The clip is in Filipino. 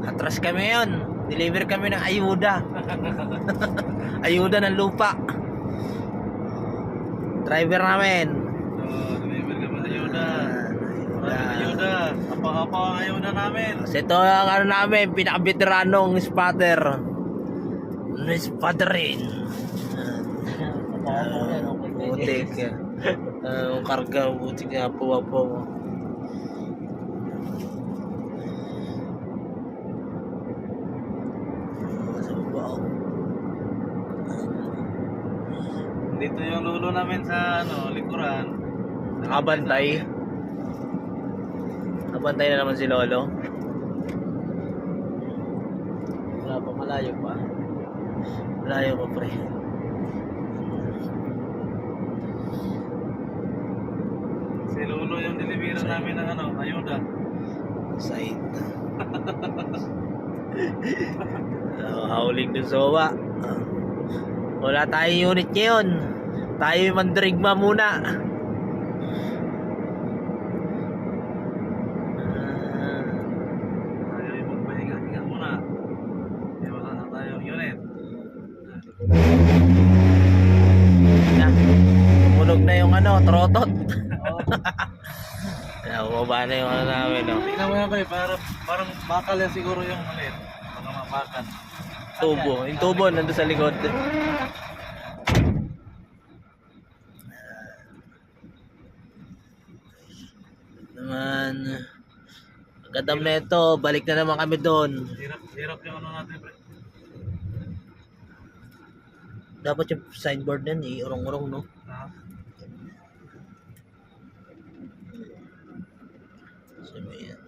Atras kami ngayon. Deliver kami ng ayuda. Ayuda ng lupa. Driver namin. Deliver kami ayuda. Ayuda. Apa-apa ang ayuda namin. Kasi ito ang ano namin, pinaka-veteranong spotter. Spotterin. Butik. Ang karga, butik nga po. Dito yung lulo namin sa likuran. Nakabantay. Nakabantay na naman si Lolo. Wala pa, malayo pa. Malayo pa, pre. Si Lolo yung delivery namin ng ayuda. Side. Hauling ng sowa. Wala tayong unit ngayon. Tayo yung mandirigma muna. Tayo yung magpahinga-hinga muna. Kaya wala na tayong unit. Na, tumunog na yung trotot. Bumaba na yung namin, no? Tingnan mo yan, pre. Parang bakal yan siguro yung ulit. Mga mapakan. Tubo. Yung tubo nandun sa likod. Naman. Pagkadam na ito, balik na naman kami doon. Hirap yung natin, pre. Dapat yung signboard na yan, urong-urong, no? Ha? Sabi yan.